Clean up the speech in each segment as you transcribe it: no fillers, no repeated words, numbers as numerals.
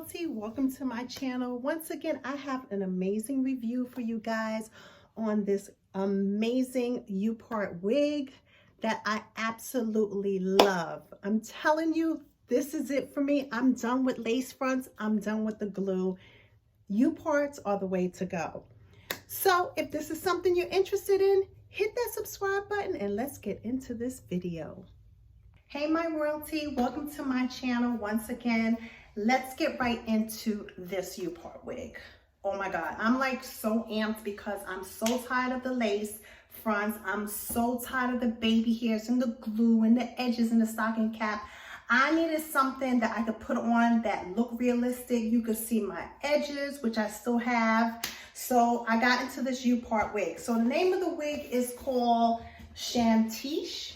royalty, welcome to my channel. Once again, I have an amazing review for you guys on this amazing UPART wig that I absolutely love. I'm telling you, this is it for me. I'm done with lace fronts. I'm done with the glue. UPARTs are the way to go. So if this is something you're interested in, hit that subscribe button and let's get into this video. Hey my royalty, welcome to my channel once again. Let's get right into this UPART wig. Oh my God, I'm like so amped because I'm so tired of the lace fronts. I'm so tired of the baby hairs and the glue and the edges and the stocking cap. I needed something that I could put on that looked realistic. You could see my edges, which I still have. So I got into this UPART wig. So the name of the wig is called CHANTICHE.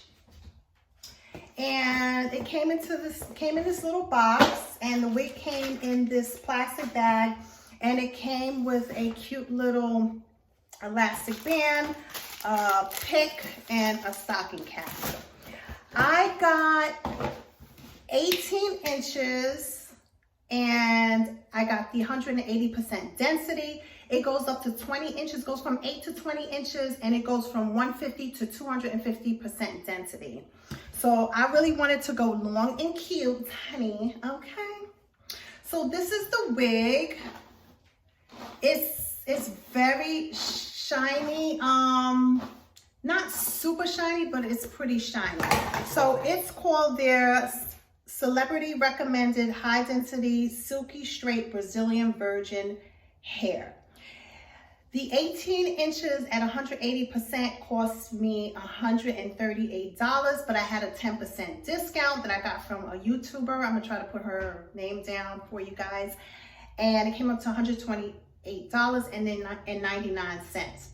And it came in this little box, and the wig came in this plastic bag, and it came with a cute little elastic band, a pick, and a stocking cap. I got 18 inches, and I got the 180% density. It goes up to 20 inches, goes from 8 to 20 inches, and it goes from 150 to 250% density. So I really wanted to go long and cute, honey, okay? So this is the wig. It's very shiny, not super shiny, but it's pretty shiny. So it's called their Celebrity Recommended High Density Silky Straight Brazilian Virgin Hair. The 18 inches at 180% cost me $138, but I had a 10% discount that I got from a YouTuber. I'm gonna try to put her name down for you guys. And it came up to $128.99.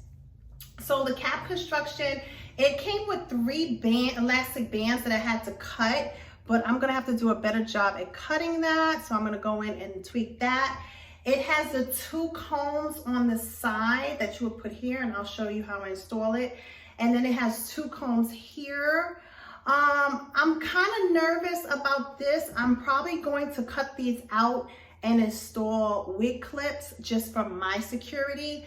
So the cap construction, it came with 3 elastic bands that I had to cut, but I'm gonna have to do a better job at cutting that. So I'm gonna go in and tweak that. It has the 2 combs on the side that you would put here, and I'll show you how I install it. And then it has 2 combs here. I'm kind of nervous about this. I'm probably going to cut these out and install wig clips just for my security.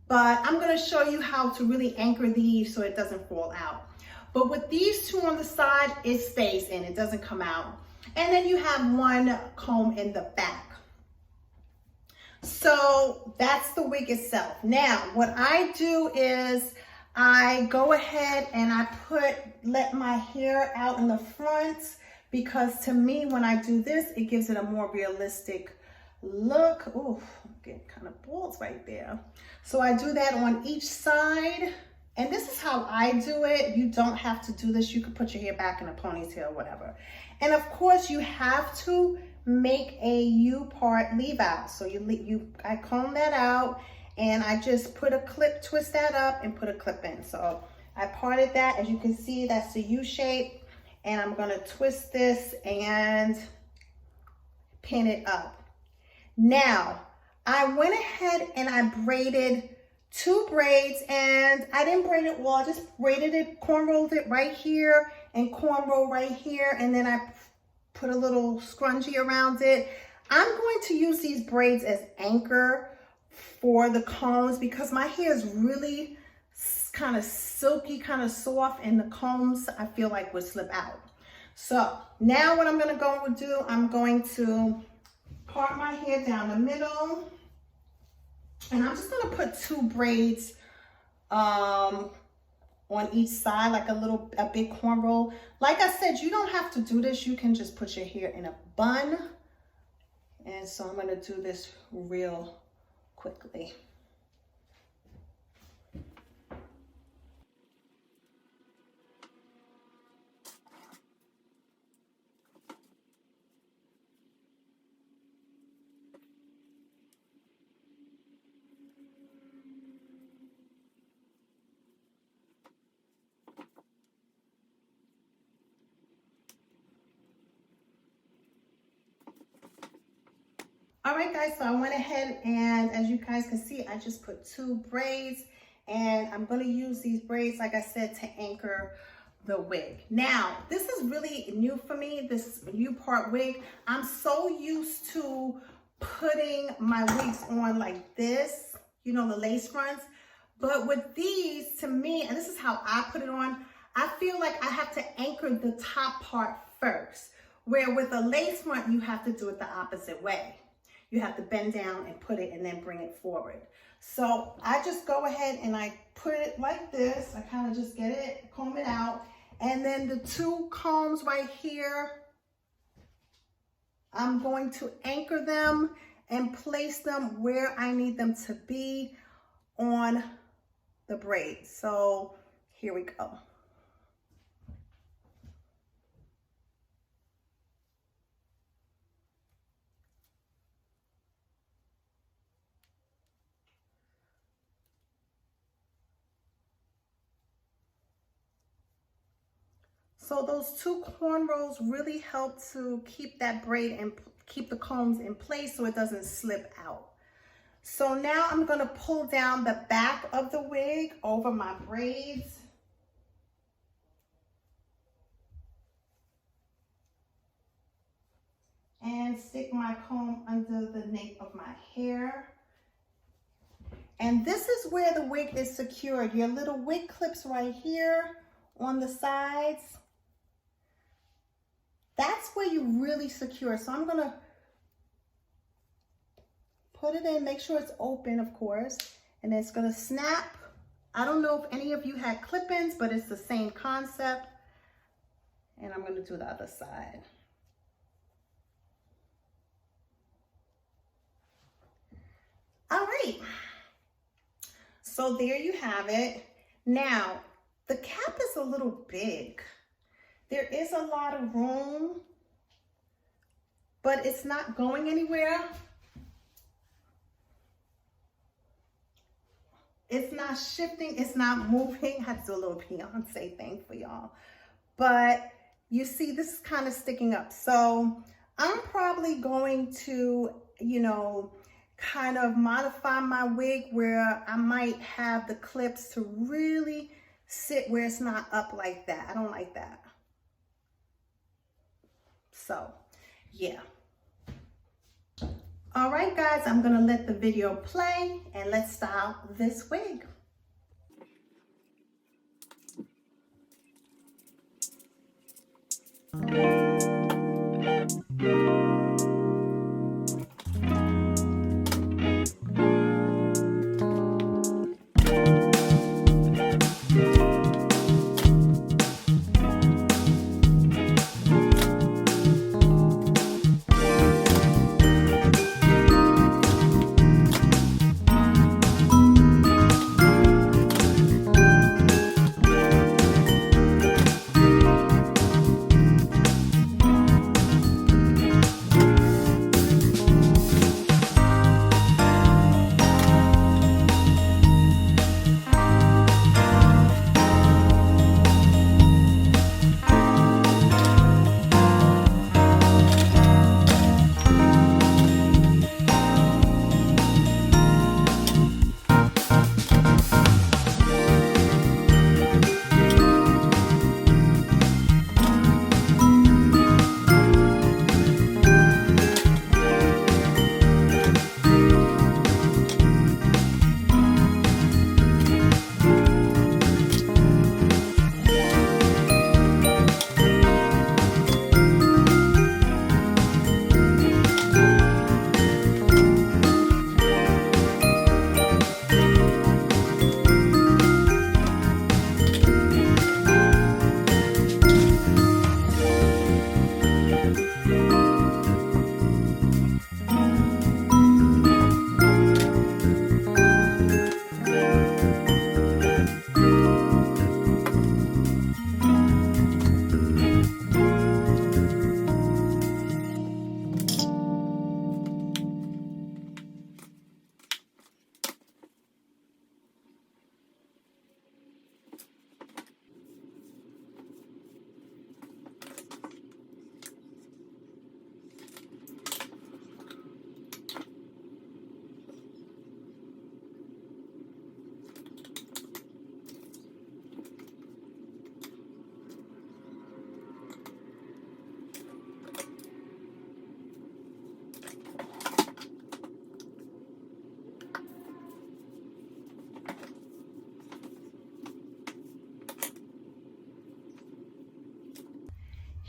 But I'm going to show you how to really anchor these so it doesn't fall out. But with these 2 on the side, it stays in. It doesn't come out. And then you have 1 comb in the back. So that's the wig itself. Now, what I do is I go ahead and I let my hair out in the front, because to me, when I do this, it gives it a more realistic look. Oh, I'm getting kind of bald right there. So I do that on each side. And this is how I do it. You don't have to do this. You could put your hair back in a ponytail or whatever. And of course, you have to make a U-part leave out. So I comb that out, and I just put a clip, twist that up, and put a clip in. So I parted that. As you can see, that's the U shape. And I'm gonna twist this and pin it up. Now, I went ahead and I braided 2 braids, and I didn't braid it well. I just braided it, cornrowed it right here, and cornrow right here, and then I put a little scrunchie around it. I'm going to use these braids as anchor for the combs because my hair is really kind of silky, kind of soft, and the combs I feel like would slip out. So now what I'm going to go and do, I'm going to part my hair down the middle, and I'm just going to put 2 braids on each side, like a big cornrow. Like I said, you don't have to do this. You can just put your hair in a bun. And so I'm going to do this real quickly. All right, guys, so I went ahead and, as you guys can see, I just put 2 braids, and I'm going to use these braids, like I said, to anchor the wig. Now, this is really new for me, this UPART wig. I'm so used to putting my wigs on like this, you know, the lace fronts. But with these, to me, and this is how I put it on, I feel like I have to anchor the top part first. Where with a lace front, you have to do it the opposite way. You have to bend down and put it and then bring it forward. So I just go ahead and I put it like this. I kind of just get it, comb it out. And then the two combs right here, I'm going to anchor them and place them where I need them to be on the braid. So here we go. So those two cornrows really help to keep that braid and keep the combs in place so it doesn't slip out. So now I'm going to pull down the back of the wig over my braids. And stick my comb under the nape of my hair. And this is where the wig is secured. Your little wig clips right here on the sides. That's where you really secure. So I'm gonna put it in, make sure it's open, of course, and it's gonna snap. I don't know if any of you had clip-ins, but it's the same concept. And I'm gonna do the other side. All right, so there you have it. Now, the cap is a little big. There is a lot of room, but it's not going anywhere. It's not shifting, it's not moving. I have to do a little Beyonce thing for y'all. But you see, this is kind of sticking up. So I'm probably going to, you know, kind of modify my wig where I might have the clips to really sit where it's not up like that. I don't like that. So, yeah. All right, guys, I'm gonna let the video play and let's style this wig.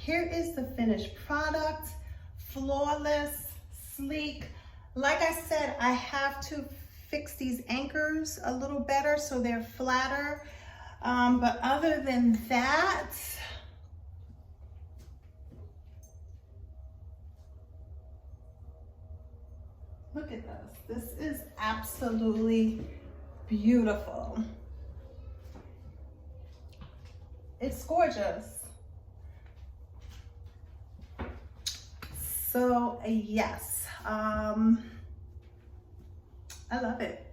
here is the finished product. Flawless, sleek. Like I said, I have to fix these anchors a little better so they're flatter. But other than that, look at this. This is absolutely beautiful. It's gorgeous. So yes, I love it.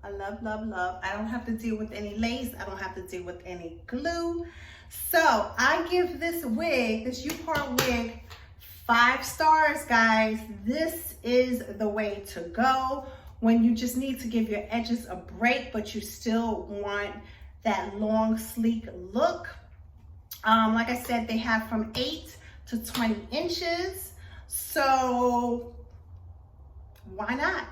I love, love, love. I don't have to deal with any lace. I don't have to deal with any glue. So I give this wig, this UPART wig, 5 stars, guys. This is the way to go when you just need to give your edges a break, but you still want that long, sleek look. Like I said, they have from 8 to 20 inches. So why not?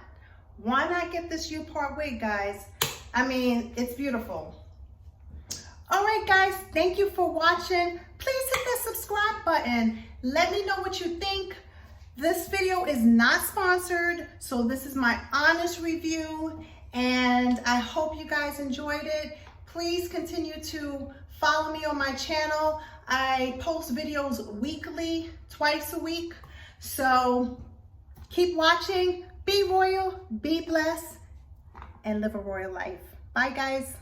Why not get this UPART wig, guys? I mean, it's beautiful. All right, guys, thank you for watching. Please hit that subscribe button. Let me know what you think. This video is not sponsored, so this is my honest review, and I hope you guys enjoyed it. Please continue to follow me on my channel. I post videos weekly, twice a week. So keep watching. Be royal, be blessed, and live a royal life. Bye, guys.